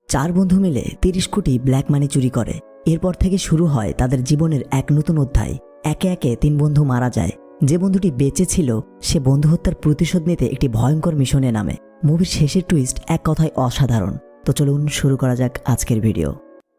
চার বন্ধু মিলে ৩০ কোটি ব্ল্যাক মানি চুরি করে। এরপর থেকে শুরু হয় তাদের জীবনের এক নতুন অধ্যায়। একে একে ৩ বন্ধু মারা যায়। যে বন্ধুটি বেঁচে ছিল সে বন্ধু হত্যার প্রতিশোধ নিতে একটি ভয়ঙ্কর মিশনে নামে। মুভির শেষের টুইস্ট এক কথায় অসাধারণ। তো চলুন শুরু করা যাক আজকের ভিডিও।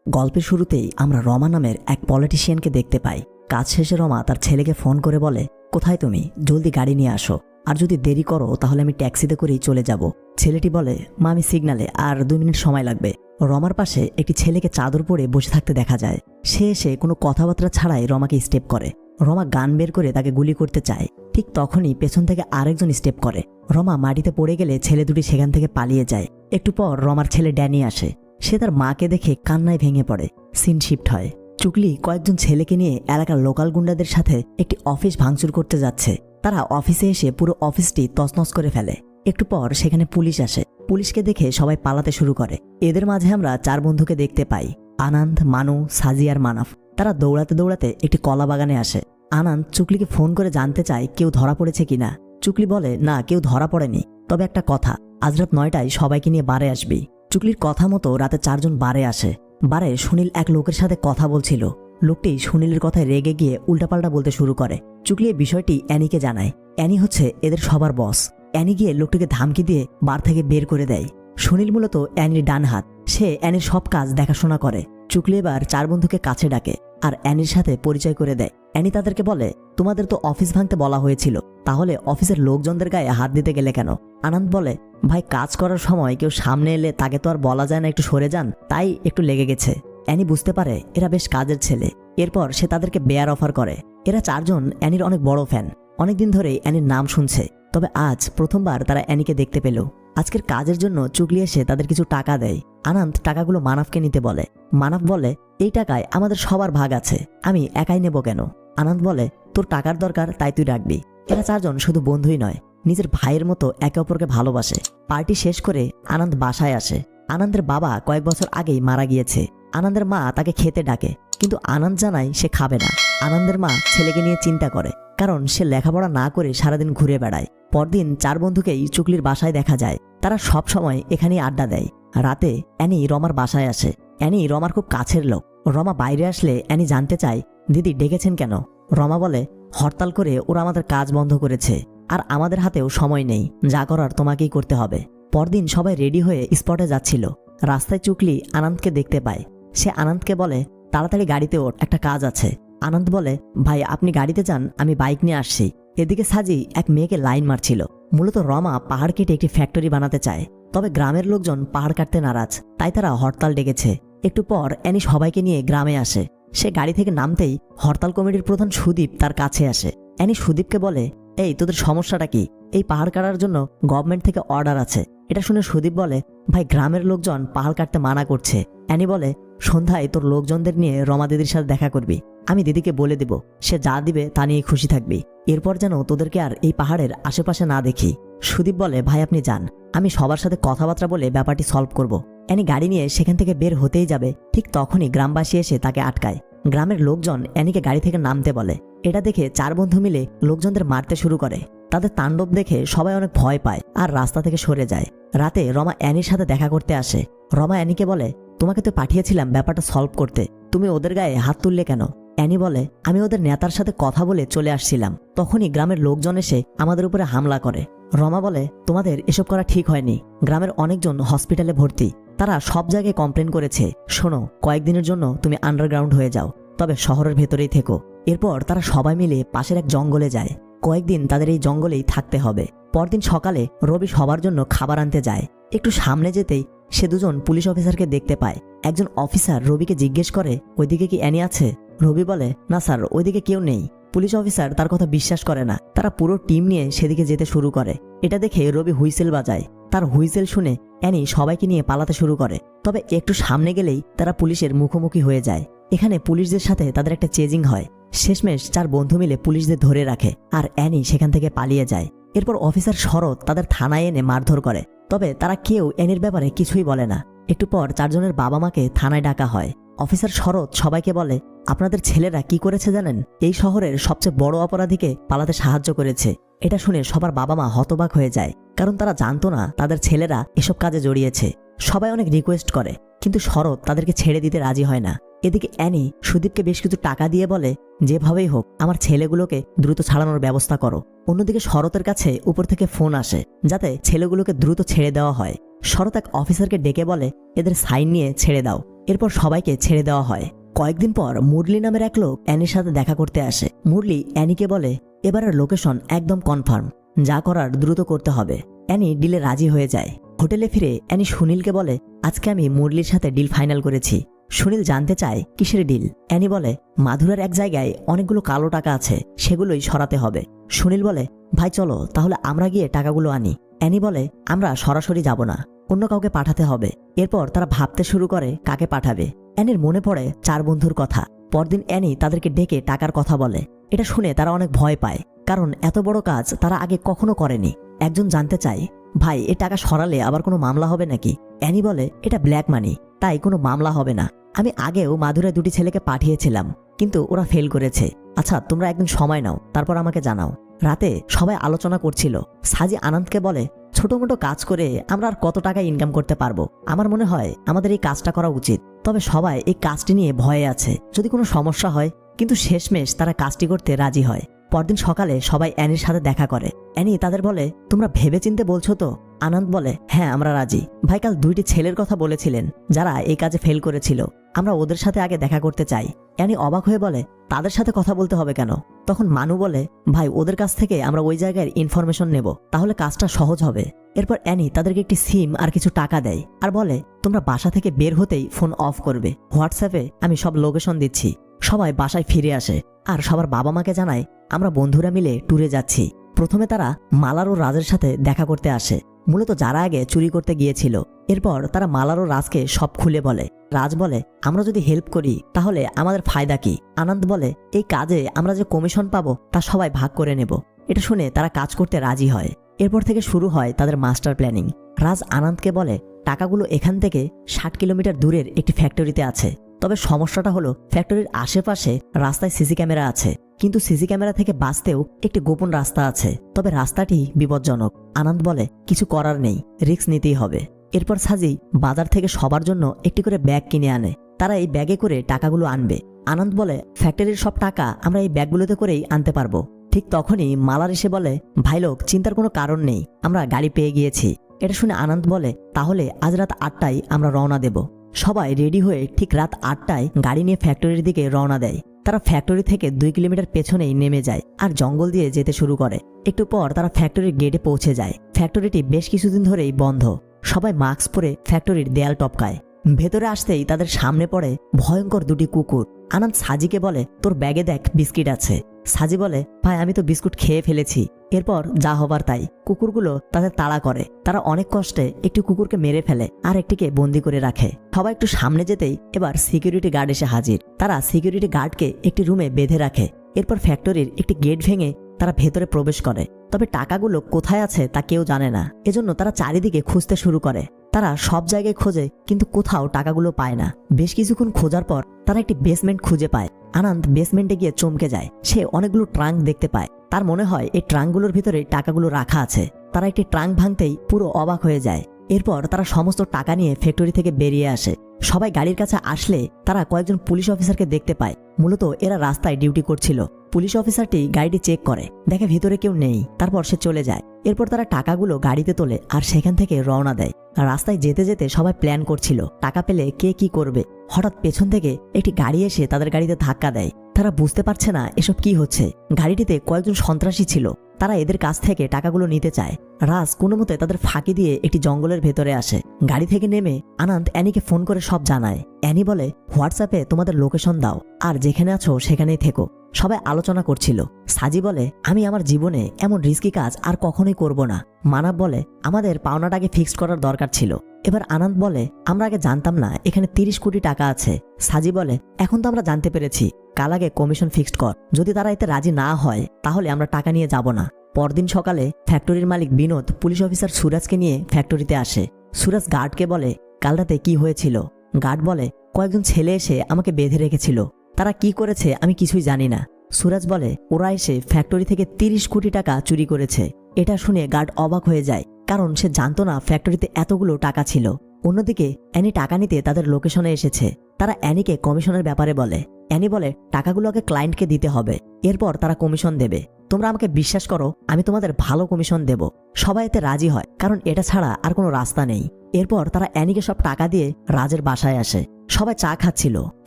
গল্পের শুরুতেই আমরা রমা নামের এক পলিটিশিয়ানকে দেখতে পাই। কাজ শেষে রমা তার ছেলেকে ফোন করে বলে, কোথায় তুমি, জলদি গাড়ি নিয়ে আসো, আর যদি দেরি করো তাহলে আমি ট্যাক্সিতে করেই চলে যাব। ছেলেটি বলে, মা আমি সিগনালে, আর 2 মিনিট সময় লাগবে। রমার পাশে একটি ছেলেকে চাদর পরে বসে থাকতে দেখা যায়। সে এসে কোনো কথাবার্তা ছাড়াই রমাকে স্টেপ করে। রমা গান বের করে তাকে গুলি করতে চায়। ঠিক তখনই পেছন থেকে আরেকজন স্টেপ করে। রমা মাটিতে পড়ে গেলে ছেলে দুটি সেখান থেকে পালিয়ে যায়। একটু পর রমার ছেলে ড্যানি আসে। সে তার মাকে দেখে কান্নায় ভেঙে পড়ে। সিন শিফট হয়। চুকলি কয়েকজন ছেলেকে নিয়ে এলাকার লোকাল গুন্ডাদের সাথে একটি অফিস ভাঙচুর করতে যাচ্ছে। তারা অফিসে এসে পুরো অফিসটি তছনছ করে ফেলে। একটু পর সেখানে পুলিশ আসে। পুলিশকে দেখে সবাই পালাতে শুরু করে। এদের মাঝে আমরা 4 বন্ধুকে দেখতে পাই, আনন্দ, মানু, সাজি আর মানাফ। তারা দৌড়াতে দৌড়াতে একটি কলা বাগানে আসে। আনন্দ চুকলিকে ফোন করে জানতে চায় কেউ ধরা পড়েছে কিনা। চুকলি বলে, না, কেউ ধরা পড়েনি, তবে একটা কথা, আজ রাত 9টায় সবাইকে নিয়ে বারে আসবি। চুকলির কথা মতো রাতে 4 জন বারে আসে। বারে সুনীল এক লোকের সাথে কথা বলছিল। লোকটি সুনীলের কথায় রেগে গিয়ে উল্টাপাল্টা বলতে শুরু করে। চুকলি এই বিষয়টি অ্যানিকে জানায়। অ্যানি হচ্ছে এদের সবার বস। অ্যানি গিয়ে লোকটিকে ধমকি দিয়ে বার থেকে বের করে দেয়। সুনীল মূলত অ্যানির ডান হাত। সে অ্যানির সব কাজ দেখাশোনা করে। চুকলি এবার 4 বন্ধুকে কাছে ডাকে আর অ্যানির সাথে পরিচয় করে দেয়। অ্যানি তাদেরকে বলে, তোমাদের তো অফিস ভাঙতে বলা হয়েছিল, তাহলে অফিসের লোকজনদের গায়ে হাত দিতে গেলে কেন? আনন্দ বলে, ভাই, কাজ করার সময় কেউ সামনে এলে তাকে তো আর বলা যায় না একটু সরে যান, তাই একটু লেগে গেছে। অ্যানি বুঝতে পারে এরা বেশ কাজের ছেলে। এরপর সে তাদেরকে বেয়ার অফার করে। এরা 4 জন অ্যানির অনেক বড় ফ্যান। অনেকদিন ধরে অ্যানির নাম শুনছে, তবে আজ প্রথমবার তারা অ্যানিকে দেখতে পেল। আজকের কাজের জন্য চুকলি এসে তাদের কিছু টাকা দেয়। আনন্দ টাকাগুলো মানাফকে নিতে বলে। মানাফ বলে, এই টাকায় আমাদের সবার ভাগ আছে, আমি একাই নেব কেন? আনন্দ বলে, তোর টাকার দরকার তাই তুই রাখবি। এরা 4 জন শুধু বন্ধুই নয়, নিজের ভাইয়ের মতো একে অপরকে ভালোবাসে। পার্টি শেষ করে আনন্দ বাসায় আসে। আনন্দের বাবা কয়েক বছর আগেই মারা গিয়েছে। আনন্দের মা তাকে খেতে ডাকে, কিন্তু আনন্দ জানায় সে খাবে না। আনন্দের মা ছেলেকে নিয়ে চিন্তা করে, কারণ সে লেখাপড়া না করে সারাদিন ঘুরে বেড়ায়। পরদিন 4 বন্ধুকেই চুকলির বাসায় দেখা যায়। তারা সব সময় এখানেই আড্ডা দেয়। রাতে অ্যানি রমার বাসায় আসে। অ্যানি রমার খুব কাছের লোক। রমা বাইরে আসলে অ্যানি জানতে চায়, দিদি ডেকেছেন কেন? রমা বলে, হরতাল করে ওরা আমাদের কাজ বন্ধ করেছে, আর আমাদের হাতেও সময় নেই, যা করার তোমাকেই করতে হবে। পরদিন সবাই রেডি হয়ে স্পটে যাচ্ছিল। রাস্তায় চুকলি আনন্দকে দেখতে পায়। সে আনন্দকে বলে, তাড়াতাড়ি গাড়িতে ওঠ, একটা কাজ আছে। আনন্দ বলে, ভাই আপনি গাড়িতে যান, আমি বাইক নিয়ে আসছি। এদিকে সাজি এক মেয়েকে লাইন মারছিল। মূলত রমা পাহাড় কেটে একটি ফ্যাক্টরি বানাতে চায়, তবে গ্রামের লোকজন পাহাড় কাটতে নারাজ, তাই তারা হরতাল ডেকেছে। একটু পর অ্যানি সবাইকে নিয়ে গ্রামে আসে। সে গাড়ি থেকে নামতেই হরতাল কমিটির প্রধান সুদীপ তার কাছে আসে। অ্যানি সুদীপকে বলে, এই তোদের সমস্যাটা কি? এই পাহাড় কাটার জন্য গভর্নমেন্ট থেকে অর্ডার আছে। এটা শুনে সুদীপ বলে, ভাই গ্রামের লোকজন পাহাড় কাটতে মানা করছে। অ্যানি বলে, সন্ধ্যায় তোর লোকজনদের নিয়ে রমা দিদির সাথে দেখা করবি, আমি দিদিকে বলে দেব, সে যা দিবে তা নিয়ে খুশি থাকবি। এরপর যেন তোদেরকে আর এই পাহাড়ের আশেপাশে না দেখি। সুদীপ বলে, ভাই আপনি যান, আমি সবার সাথে কথাবার্তা বলে ব্যাপারটি সলভ করব। অ্যানি গাড়ি নিয়ে সেখান থেকে বের হতেই যাবে, ঠিক তখনই গ্রামবাসী এসে তাকে আটকায়। গ্রামের লোকজন অ্যানিকে গাড়ি থেকে নামতে বলে। এটা দেখে 4 বন্ধু মিলে লোকজনদের মারতে শুরু করে। তাদের তাণ্ডব দেখে সবাই অনেক ভয় পায় আর রাস্তা থেকে সরে যায়। রাতে রমা অ্যানির সাথে দেখা করতে আসে। রমা অ্যানিকে বলে, তোমাকে তো পাঠিয়েছিলাম ব্যাপারটা সলভ করতে, তুমি ওদের গায়ে হাত তুললে কেন? অ্যানি বলে, আমি ওদের নেতার সাথে কথা বলে চলে আসছিলাম, তখনই গ্রামের লোকজন এসে আমাদের উপরে হামলা করে। রমা বলে, তোমাদের এসব করা ঠিক হয়নি, গ্রামের অনেকজন হসপিটালে ভর্তি, তারা সব জায়গায় কমপ্লেন করেছে। শোনো, কয়েকদিনের জন্য তুমি আন্ডারগ্রাউন্ড হয়ে যাও, তবে শহরের ভেতরেই থেকো। এরপর তারা সবাই মিলে পাশের এক জঙ্গলে যায়। কয়েকদিন তাদের এই জঙ্গলেই থাকতে হবে। পরদিন সকালে রবি সবার জন্য খাবার আনতে যায়। একটু সামনে যেতেই সে 2 জন পুলিশ অফিসারকে দেখতে পায়। একজন অফিসার রবিকে জিজ্ঞেস করে, ওইদিকে কি অ্যানি আছে? রবি বলে, না স্যার, ওইদিকে কেউ নেই। পুলিশ অফিসার তার কথা বিশ্বাস করে না। তারা পুরো টিম নিয়ে সেদিকে যেতে শুরু করে। এটা দেখে রবি হুইসেল বাজায়। তার হুইসেল শুনে অ্যানি সবাইকে নিয়ে পালাতে শুরু করে। তবে একটু সামনে গেলেই তারা পুলিশের মুখোমুখি হয়ে যায়। এখানে পুলিশদের সাথে তাদের একটা চেজিং হয়। শেষমেশ 4 বন্ধু মিলে পুলিশদের ধরে রাখে আর অ্যানি সেখান থেকে পালিয়ে যায়। এরপর অফিসার শরৎ তাদের থানায় এনে মারধর করে, তবে তারা কেউ অ্যানির ব্যাপারে কিছুই বলে না। একটু পর 4 জনের বাবা মাকে থানায় ডাকা হয়। অফিসার শরৎ সবাইকে বলে, আপনাদের ছেলেরা কি করেছে জানেন? এই শহরের সবচেয়ে বড় অপরাধীকে পালাতে সাহায্য করেছে। এটা শুনে সবার বাবা মা হতবাক হয়ে যায়, কারণ তারা জানতো না তাদের ছেলেরা এসব কাজে জড়িয়েছে। সবাই অনেক রিকোয়েস্ট করে, কিন্তু শরৎ তাদেরকে ছেড়ে দিতে রাজি হয় না। এদিকে অ্যানি সুদীপকে বেশ কিছু টাকা দিয়ে বলে, যেভাবেই হোক আমার ছেলেগুলোকে দ্রুত ছাড়ানোর ব্যবস্থা করো। অন্যদিকে শরতের কাছে উপর থেকে ফোন আসে যাতে ছেলেগুলোকে দ্রুত ছেড়ে দেওয়া হয়। শরৎ এক অফিসারকে ডেকে বলে, এদের সাইন নিয়ে ছেড়ে দাও। এরপর সবাইকে ছেড়ে দেওয়া হয়। কয়েকদিন পর মুরলি নামের এক লোক অ্যানির সাথে দেখা করতে আসে। মুরলি অ্যানিকে বলে, এবারের লোকেশন একদম কনফার্ম, যা করার দ্রুত করতে হবে। অ্যানি ডিলে রাজি হয়ে যায়। হোটেলে ফিরে অ্যানি সুনীলকে বলে, আজকে আমি মুরলির সাথে ডিল ফাইনাল করেছি। সুনীল জানতে চায় কিসের ডিল। অ্যানি বলে, মাধুরার এক জায়গায় অনেকগুলো কালো টাকা আছে, সেগুলোই সরাতে হবে। সুনীল বলে, ভাই চলো তাহলে আমরা গিয়ে টাকাগুলো আনি। অ্যানি বলে, আমরা সরাসরি যাব না, অন্য কাউকে পাঠাতে হবে। এরপর তারা ভাবতে শুরু করে কাকে পাঠাবে। অ্যানির মনে পড়ে 4 বন্ধুর কথা। পরদিন অ্যানি তাদেরকে ডেকে টাকার কথা বলে। এটা শুনে তারা অনেক ভয় পায়, কারণ এত বড় কাজ তারা আগে কখনো করেনি। একজন জানতে চায়, ভাই এ টাকা সরালে আবার কোনো মামলা হবে নাকি? অ্যানি বলে, এটা ব্ল্যাক মানি, তাই কোনো মামলা হবে না। আমি আগেও মাধুরায় 2টি ছেলেকে পাঠিয়েছিলাম, কিন্তু ওরা ফেল করেছে। আচ্ছা তোমরা একদিন সময় নাও, তারপর আমাকে জানাও। রাতে সবাই আলোচনা করছিল। সাজি আনন্দকে বলে, ছোট মোটো কাজ করে আমরা আর কত টাকা ইনকাম করতে পারবো? আমার মনে হয় আমাদের এই কাজটা করা উচিত। তবে সবাই এই কাজটি নিয়ে ভয়ে আছে, যদি কোনো সমস্যা হয়। কিন্তু শেষমেশ তারা কাজটি করতে রাজি হয়। পরদিন সকালে সবাই অ্যানির সাথে দেখা করে। অ্যানি তাদের বলে, তোমরা ভেবেচিন্তে বলছো তো? আনন্দ বলে, হ্যাঁ আমরা রাজি। ভাই কাল 2টি ছেলের কথা বলেছিলেন যারা এই কাজে ফেল করেছিল, আমরা ওদের সাথে আগে দেখা করতে চাই। অ্যানি অবাক হয়ে বলে, তাদের সাথে কথা বলতে হবে কেন? তখন মানু বলে, ভাই ওদের কাছ থেকে আমরা ওই জায়গার ইনফরমেশন নেব, তাহলে কাজটা সহজ হবে। এরপর অ্যানি তাদেরকে একটি সিম আর কিছু টাকা দেয় আর বলে, তোমরা বাসা থেকে বের হতেই ফোন অফ করবে। হোয়াটসঅ্যাপে আমি সব লোকেশন দিচ্ছি। সবাই বাসায় ফিরে আসে আর সবার বাবা মাকে জানায়, আমরা বন্ধুরা মিলে ট্যুরে যাচ্ছি। প্রথমে তারা মালার ও রাজের সাথে দেখা করতে আসে, মূলত যারা আগে চুরি করতে গিয়েছিল। এরপর তারা মালার ও রাজকে সব খুলে বলে। রাজ বলে, আমরা যদি হেল্প করি তাহলে আমাদের ফায়দা কি? আনন্দ বলে, এই কাজে আমরা যে কমিশন পাবো তা সবাই ভাগ করে নেব। এটা শুনে তারা কাজ করতে রাজি হয়। এরপর থেকে শুরু হয় তাদের মাস্টার প্ল্যানিং। রাজ আনন্দকে বলে, টাকাগুলো এখান থেকে 60 কিলোমিটার দূরের একটি ফ্যাক্টরিতে আছে। তবে সমস্যাটা হলো ফ্যাক্টরির আশেপাশে রাস্তায় সিসি ক্যামেরা আছে, কিন্তু সিসি ক্যামেরা থেকে বাঁচতেও একটি গোপন রাস্তা আছে। তবে রাস্তাটি বিপজ্জনক। আনন্দ বলে, কিছু করার নেই, রিস্ক নিতেই হবে। এরপর সাজি বাজার থেকে সবার জন্য একটি করে ব্যাগ কিনে আনে। তারা এই ব্যাগে করে টাকাগুলো আনবে। আনন্দ বলে, ফ্যাক্টরির সব টাকা আমরা এই ব্যাগগুলোতে করেই আনতে পারবো। ঠিক তখনই মালার এসে বলে, ভাই লোক চিন্তার কোনো কারণ নেই, আমরা গাড়ি পেয়ে গিয়েছি। এটা শুনে আনন্দ বলে, তাহলে আজ রাত 8টায় আমরা রওনা দেব। সবাই রেডি হয়ে ঠিক রাত 8টায় গাড়ি নিয়ে ফ্যাক্টরির দিকে রওনা দেয়। তারা ফ্যাক্টরি থেকে 2 কিলোমিটার পেছনেই নেমে যায় আর জঙ্গল দিয়ে যেতে শুরু করে। একটু পর তারা ফ্যাক্টরির গেটে পৌঁছে যায়। ফ্যাক্টরিটি বেশ কিছুদিন ধরেই বন্ধ। সবাই মাস্ক পরে ফ্যাক্টরির দেয়াল টপকায়। ভেতরে আসতেই তাদের সামনে পড়ে ভয়ঙ্কর 2টি কুকুর। আনন্দ সাজিকে বলে, তোর ব্যাগে দেখ বিস্কিট আছে। সাজি বলে, ভাই আমি তো বিস্কুট খেয়ে ফেলেছি। এরপর যা হবার তাই, কুকুরগুলো তাদের তাড়া করে। তারা অনেক কষ্টে একটি কুকুরকে মেরে ফেলে আর একটিকে বন্দি করে রাখে। সবাই একটু সামনে যেতেই এবার সিকিউরিটি গার্ড এসে হাজির। তারা সিকিউরিটি গার্ডকে একটি রুমে বেঁধে রাখে। এরপর ফ্যাক্টরির একটি গেট ভেঙে তারা ভেতরে প্রবেশ করে। তবে টাকাগুলো কোথায় আছে তা কেউ জানে না। এজন্য তারা চারিদিকে খুঁজতে শুরু করে। তারা সব জায়গায় খোঁজে, কিন্তু কোথাও টাকাগুলো পায় না। বেশ কিছুক্ষণ খোঁজার পর তারা একটি বেসমেন্ট খুঁজে পায়। আনন্দ বেসমেন্টে গিয়ে চমকে যায়। সে অনেকগুলো ট্রাঙ্ক দেখতে পায়। তার মনে হয় এই ট্রাঙ্কগুলোর ভিতরে টাকাগুলো রাখা আছে। তারা একটি ট্রাঙ্ক ভাঙতেই পুরো অবাক হয়ে যায়। এরপর তারা সমস্ত টাকা নিয়ে ফ্যাক্টরি থেকে বেরিয়ে আসে। সবাই গাড়ির কাছে আসলে তারা কয়েকজন পুলিশ অফিসারকে দেখতে পায়। মূলত এরা রাস্তায় ডিউটি করছিল। পুলিশ অফিসারটি গাড়িটি চেক করে, দেখে ভিতরে কেউ নেই। তারপর সে চলে যায়। এরপর তারা টাকাগুলো গাড়িতে তোলে আর সেখান থেকে রওনা দেয়। রাস্তায় যেতে যেতে সবাই প্ল্যান করছিল টাকা পেলে কে কি করবে। হঠাৎ পেছন থেকে একটি গাড়ি এসে তাদের গাড়িতে ধাক্কা দেয়। তারা বুঝতে পারছে না এসব কি হচ্ছে। গাড়িটিতে কয়েকজন সন্ত্রাসী ছিল। তারা এদের কাছ থেকে টাকাগুলো নিতে চায়। রাজ কোনো মতে তাদের ফাঁকি দিয়ে একটি জঙ্গলের ভেতরে আসে। গাড়ি থেকে নেমে আনন্দ অ্যানিকে ফোন করে সব জানায়। অ্যানি বলে, হোয়াটসঅ্যাপে তোমাদের লোকেশন দাও আর যেখানে আছো সেখানেই থেকো। সবাই আলোচনা করছিল। সাজি বলে, আমি আমার জীবনে এমন রিস্কি কাজ আর কখনোই করব না। মানব বলে, আমাদের পাওনাটাকে ফিক্সড করার দরকার ছিল। এবার আনন্দ বলে, আমরা আগে জানতাম না এখানে 30 কোটি টাকা আছে। সাজি বলে, এখন তো আমরা জানতে পেরেছি, কাল আগে কমিশন ফিক্সড কর। যদি তারা এতে রাজি না হয় তাহলে আমরা টাকা নিয়ে যাব না। পরদিন সকালে ফ্যাক্টরির মালিক বিনোদ পুলিশ অফিসার সুরাজকে নিয়ে ফ্যাক্টরিতে আসে। সুরাজ গার্ডকে বলে, কাল রাতে কি হয়েছিল? গার্ড বলে, কয়েকজন ছেলে এসে আমাকে বেঁধে রেখেছিল। তারা কি করেছে আমি কিছুই জানি না। সুরাজ বলে, ওরা এসে ফ্যাক্টরি থেকে 30 কোটি টাকা চুরি করেছে। এটা শুনে গার্ড অবাক হয়ে যায়, কারণ সে জানতো না ফ্যাক্টরিতে এতগুলো টাকা ছিল। অন্যদিকে অ্যানি টাকা নিতে তাদের লোকেশনে এসেছে। তারা অ্যানিকে কমিশনের ব্যাপারে বলে। অ্যানি বলে টাকাগুলোকে ক্লায়েন্টকে দিতে হবে, এরপর তারা কমিশন দেবে। তোমরা আমাকে বিশ্বাস করো, আমি তোমাদের ভালো কমিশন দেব। সবাই এতে রাজি হয়, কারণ এটা ছাড়া আর কোনো রাস্তা নেই। এরপর তারা অ্যানিকে সব টাকা দিয়ে রাজের বাসায় আসে। সবাই চা খাচ্ছিল।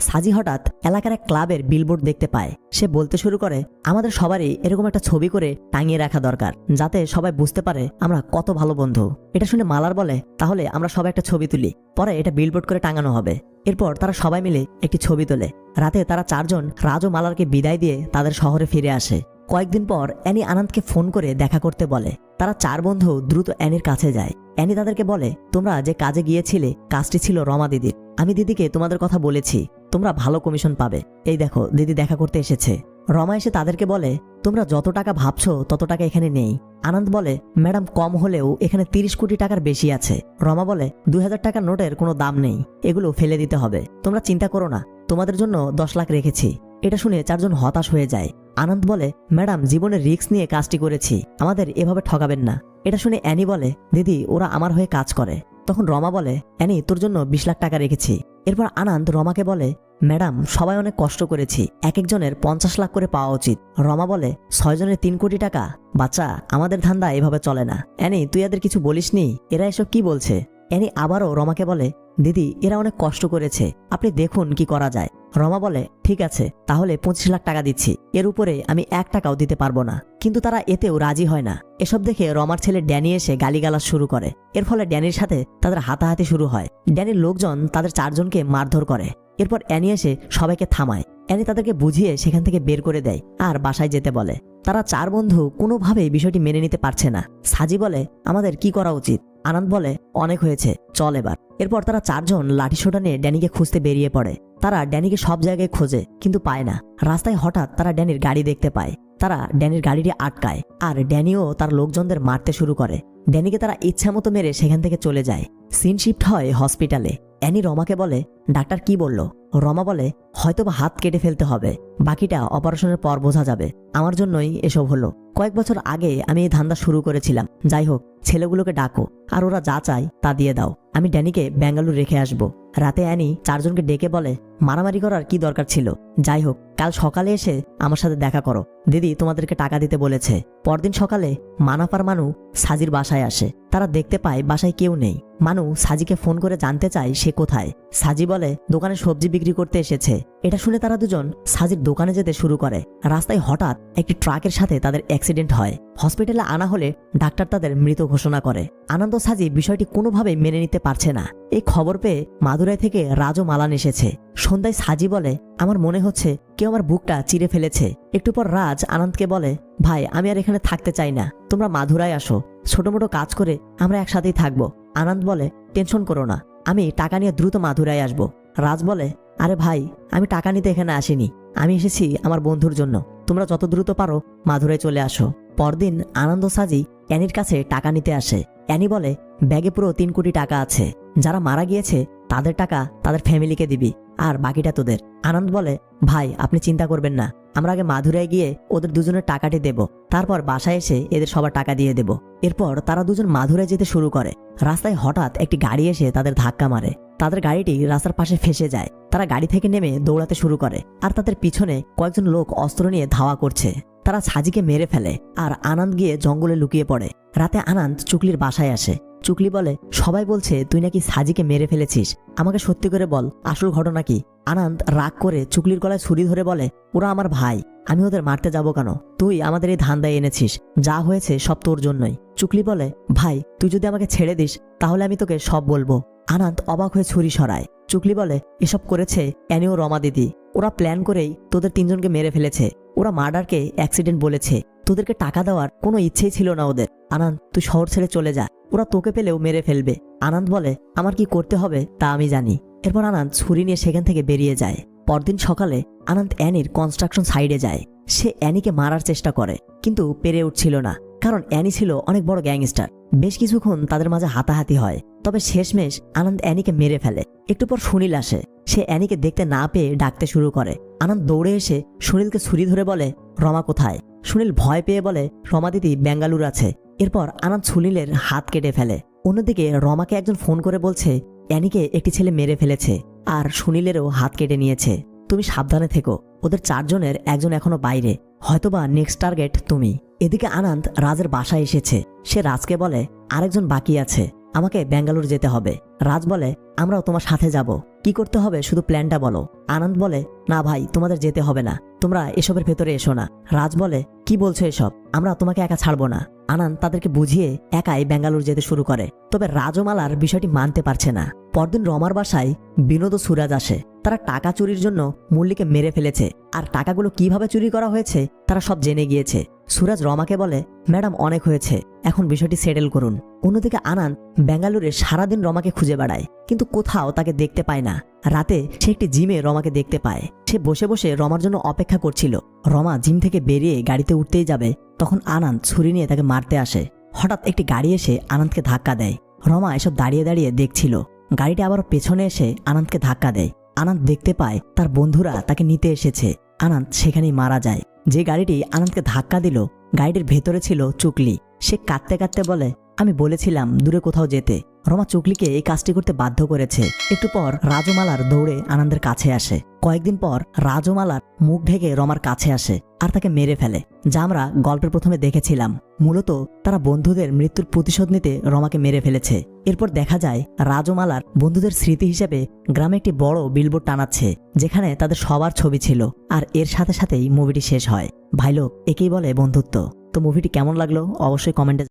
সাজি হঠাৎ এলাকার এক ক্লাবের বিলবোর্ড দেখতে পায়। সে বলতে শুরু করে, আমাদের সবারই এরকম একটা ছবি করে টাঙিয়ে রাখা দরকার, যাতে সবাই বুঝতে পারে আমরা কত ভালো বন্ধু। এটা শুনে মালার বলে, তাহলে আমরা সবাই একটা ছবি তুলি, পরে এটা বিলবোর্ড করে টাঙানো হবে। এরপর তারা সবাই মিলে একটি ছবি তোলে। রাতে তারা চারজন রাজ ও মালারকে বিদায় দিয়ে তাদের শহরে ফিরে আসে। কয়েকদিন পর অ্যানি আনন্দকে ফোন করে দেখা করতে বলে। তারা চার বন্ধু দ্রুত অ্যানির কাছে যায়। অ্যানি তাদেরকে বলে, তোমরা যে কাজে গিয়েছিলে কাজটি ছিল রমা দিদির। আমি দিদিকে তোমাদের কথা বলেছি, তোমরা ভালো কমিশন পাবে। এই দেখো, দিদি দেখা করতে এসেছে। রমা এসে তাদেরকে বলে, তোমরা যত টাকা ভাবছো তত টাকা এখানে নেই। আনন্দ বলে, ম্যাডাম কম হলেও এখানে 30 কোটি টাকার বেশি আছে। রমা বলে, 2000 টাকার নোটের কোনো দাম নেই, এগুলো ফেলে দিতে হবে। তোমরা চিন্তা করো না, তোমাদের জন্য 10 লাখ রেখেছি। এটা শুনে চারজন হতাশ হয়ে যায়। আনন্দ বলে, ম্যাডাম জীবনের রিস্ক নিয়ে কাজটি করেছি, আমাদের এভাবে ঠকাবেন না। এটা শুনে অ্যানি বলে, দিদি ওরা আমার হয়ে কাজ করে। তখন রমা বলে, অ্যানি তোর জন্য 20 লাখ টাকা রেখেছি। এরপর আনন্দ রমাকে বলে, ম্যাডাম সবাই অনেক কষ্ট করেছি, এক একজনের 50 লাখ করে পাওয়া উচিত। রমা বলে, 6 জনের 3 কোটি টাকা? বাচ্চা, আমাদের ধান্দা এভাবে চলে না। অ্যানি তুই এদের কিছু বলিসনি? এরা এসব কি বলছে? অ্যানি আবারও রমাকে বলে, দিদি এরা অনেক কষ্ট করেছে, আপনি দেখুন কি করা যায়। রমা বলে, ঠিক আছে, তাহলে 25 লাখ টাকা দিচ্ছি, এর উপরে আমি 1 টাকাও দিতে পারবো না। কিন্তু তারা এতেও রাজি হয় না। এসব দেখে রমার ছেলে ড্যানি এসে গালিগালাজ শুরু করে। এর ফলে ড্যানির সাথে তাদের হাতাহাতি শুরু হয়। ড্যানির লোকজন তাদের চারজনকে মারধর করে। এরপর অ্যানি এসে সবাইকে থামায়। অ্যানি তাদেরকে বুঝিয়ে সেখান থেকে বের করে দেয় আর বাসায় যেতে বলে। তারা চার বন্ধু কোনোভাবেই বিষয়টি মেনে নিতে পারছে না। সাজি বলে, আমাদের কি করা উচিত? আনন্দ বলে, অনেক হয়েছে, চল এবার। এরপর তারা চারজন লাঠিসোঁটা নিয়ে ড্যানিকে খুঁজতে বেরিয়ে পড়ে। তারা ড্যানিকে সব জায়গায় খোঁজে, কিন্তু পায় না। রাস্তায় হঠাৎ তারা ড্যানির গাড়ি দেখতে পায়। তারা ড্যানির গাড়িটি আটকায়, আর ড্যানিও তার লোকজনদের মারতে শুরু করে। ড্যানিকে তারা ইচ্ছামতো মেরে সেখান থেকে চলে যায়। সিন শিফট হয় হসপিটালে। অ্যানি রমাকে বলে, ডাক্তার কি বলল? রমা বলে, হয়তোবা হাত কেটে ফেলতে হবে, বাকিটা অপারেশনের পর বোঝা যাবে। আমার জন্যই এসব হলো। কয়েক বছর আগে আমি এই ধান্দা শুরু করেছিলাম। যাই হোক, ছেলেগুলোকে ডাকো, আর ওরা যা চায় তা দিয়ে দাও। আমি ড্যানিকে ব্যাঙ্গালুর রেখে আসবো। রাতে অ্যানি চারজনকে ডেকে বলে, মারামারি করার কি দরকার ছিল? যাই হোক, কাল সকালে এসে আমার সাথে দেখা করো, দিদি তোমাদেরকে টাকা দিতে বলেছে। পরদিন সকালে মানাপার মানু সাজির বাসায় আসে। তারা দেখতে পায় বাসায় কেউ নেই। মানু সাজিকে ফোন করে জানতে চায় সে কোথায়। সাজি বলে, দোকানে সবজি বিক্রি করতে এসেছে। এটা শুনে তারা দুজন সাজির দোকানে যেতে শুরু করে। রাস্তায় হঠাৎ একটি ট্রাকের সাথে তাদের অ্যাক্সিডেন্ট হয়। হসপিটালে আনা হলে ডাক্তার তাদের মৃত ঘোষণা করে। আনন্দ সাজি বিষয়টি কোনোভাবেই মেনে নিতে পারছে না। এই খবর পেয়ে মাদুরাই থেকে রাজ ও মালান এসেছে। সন্ধ্যায় সাজি বলে, আমার মনে হচ্ছে কেউ আমার বুকটা চিরে ফেলেছে। একটু পর রাজ আনন্দকে বলে, ভাই আমি আর এখানে থাকতে চাই না, তোমরা মাদুরায় আসো, ছোট মোটো কাজ করে আমরা একসাথেই থাকবো। আনন্দ বলে, টেনশন করো না, আমি টাকা নিয়ে দ্রুত মাদুরায় আসবো। রাজ বলে, আরে ভাই, আমি টাকা নিতে এখানে আসিনি, আমি এসেছি আমার বন্ধুর জন্য। তোমরা যত দ্রুত পারো মাদুরায় চলে আসো। পরদিন আনন্দ সাজি অ্যানির কাছে টাকা নিতে আসে। অ্যানি বলে, ব্যাগে পুরো 3 কোটি টাকা আছে, যারা মারা গিয়েছে তাদের টাকা তাদের ফ্যামিলিকে দিবি, আর বাকিটা তোদের। আনন্দ বলে, ভাই আপনি চিন্তা করবেন না, আমরা আগে মাদুরায় গিয়ে ওদের দুজনের টাকাটি দেব, তারপর বাসায় এসে এদের সবার টাকা দিয়ে দেব। এরপর তারা দুজন মাদুরায় যেতে শুরু করে। রাস্তায় হঠাৎ একটি গাড়ি এসে তাদের ধাক্কা মারে। তাদের গাড়িটি রাস্তার পাশে ফেসে যায়। তারা গাড়ি থেকে নেমে দৌড়াতে শুরু করে, আর তাদের পিছনে কয়েকজন লোক অস্ত্র নিয়ে ধাওয়া করছে। তারা সাজিকে মেরে ফেলে, আর আনন্দ গিয়ে জঙ্গলে লুকিয়ে পড়ে। রাতে আনন্দ চুকলির বাসায় আসে। চুকলি বলে, সবাই বলছে তুই নাকি সাজিকে মেরে ফেলেছিস, আমাকে সত্যি করে বল, আসল ঘটনা কি? আনন্দ রাগ করে চুকলির গলায় ছুরি ধরে বলে, ওরা আমার ভাই, আমি ওদের মারতে যাব কেন? তুই আমাদের এই ধান্দায় এনেছিস, যা হয়েছে সব তোর জন্যই। চুকলি বলে, ভাই তুই যদি আমাকে ছেড়ে দিস তাহলে আমি তোকে সব বলবো। আনন্দ অবাক হয়ে ছুরি সরায়। চুকলি বলে, এসব করেছে অ্যানি ও রমা দিদি, ওরা প্ল্যান করেই তোদের তিনজনকে মেরে ফেলেছে। ওরা মার্ডারকে অ্যাক্সিডেন্ট বলেছে, তোদেরকে টাকা দেওয়ার কোনো ইচ্ছেই ছিল না ওদের। আনন্দ তুই শহর ছেড়ে চলে যা, ওরা তোকে পেলেও মেরে ফেলবে। আনন্দ বলে, আমার কি করতে হবে তা আমি জানি। এরপর আনন্দ ছুরি নিয়ে সেখান থেকে বেরিয়ে যায়। পরদিন সকালে আনন্দ অ্যানির কনস্ট্রাকশন সাইডে যায়। সে অ্যানিকে মারার চেষ্টা করে, কিন্তু পেরে উঠছিল না, কারণ অ্যানি ছিল অনেক বড় গ্যাংস্টার। বেশ কিছুক্ষণ তাদের মাঝে হাতাহাতি হয়, তবে শেষমেশ আনন্দ অ্যানিকে মেরে ফেলে। একটু পর সুনীল আসে। সে অ্যানিকে দেখতে না পেয়ে ডাকতে শুরু করে। আনন্দ দৌড়ে এসে সুনীলকে ছুরি ধরে বলে, রমা কোথায়? সুনীল ভয় পেয়ে বলে, রমা দিদি বেঙ্গালুরু আছে। এরপর আনন্দ সুনীলের হাত কেটে ফেলে। অন্যদিকে রমাকে একজন ফোন করে বলছে অ্যানিকে একটি ছেলে মেরে ফেলেছে আর সুনীলেরও হাত কেটে নিয়েছে। তুমি সাবধানে থেকো, ওদের 4 জনের একজন এখনো বাইরে, হয়তোবা নেক্সট টার্গেট তুমি। এদিকে আনন্দ রাজের বাসায় এসেছে। সে রাজকে বলে আরেকজন বাকি আছে, আমাকে ব্যাঙ্গালোর যেতে হবে। রাজ বলে আমরাও তোমার সাথে যাব, কি করতে হবে শুধু প্ল্যানটা বলো। আনন্দ বলে না ভাই, তোমাদের যেতে হবে না, তোমরা এসবের ভেতরে এসো না। রাজ বলে কি বলছো এসব, আমরা তোমাকে একা ছাড়বো না। আনন্দ তাদেরকে বুঝিয়ে একাই ব্যাঙ্গালোর যেতে শুরু করে। তবে রাজ ও মালার বিষয়টি মানতে পারছে না। পরদিন রমার বাসায় বিনোদ ও সুরাজ আসে। তারা টাকা চুরির জন্য মুরলিকে মেরে ফেলেছে, আর টাকাগুলো কিভাবে চুরি করা হয়েছে তারা সব জেনে গিয়েছে। সুরাজ রমাকে বলে ম্যাডাম অনেক হয়েছে, এখন বিষয়টি সেটেল করুন। অন্যদিকে আনন্দ ব্যাঙ্গালোরে সারাদিন রমাকে খুঁজে বেড়ায়, কিন্তু কোথাও তাকে দেখতে পায় না। রাতে সে একটি জিমে রমাকে দেখতে পায়। সে বসে বসে রমার জন্য অপেক্ষা করছিল। রমা জিম থেকে বেরিয়ে গাড়িতে উঠতেই যাবে, তখন আনন্দ ছুরি নিয়ে তাকে মারতে আসে। হঠাৎ একটি গাড়ি এসে আনন্দকে ধাক্কা দেয়। রমা এসব দাঁড়িয়ে দাঁড়িয়ে দেখছিল। গাড়িটি আবার পেছনে এসে আনন্দকে ধাক্কা দেয়। আনন্দ দেখতে পায় তার বন্ধুরা তাকে নিতে এসেছে। আনন্দ সেখানেই মারা যায়। যে গাড়িটি আনন্দকে ধাক্কা দিল, গাড়িটির ভেতরে ছিল চুকলি। সে কাঁদতে কাঁদতে বলে আমি বলেছিলাম দূরে কোথাও যেতে। রমা চুকলিকে এই কাজটি করতে বাধ্য করেছে। একটু পর রাজমালার দৌড়ে আনন্দের কাছে আসে। কয়েকদিন পর রাজমালার মুখ ঢেকে রমার কাছে আসে আর তাকে মেরে ফেলে, যা আমরা গল্পের প্রথমে দেখেছিলাম। মূলত তারা বন্ধুদের মৃত্যুর প্রতিশোধ নিতে রমাকে মেরে ফেলেছে। এরপর দেখা যায় রাজমালার বন্ধুদের স্মৃতি হিসেবে গ্রামে একটি বড় বিলবোর্ড টানাচ্ছে, যেখানে তাদের সবার ছবি ছিল। আর এর সাথে সাথেই মুভিটি শেষ হয়। ভাইলোক, একেই বলে বন্ধুত্ব। তো মুভিটি কেমন লাগলো অবশ্যই কমেন্টে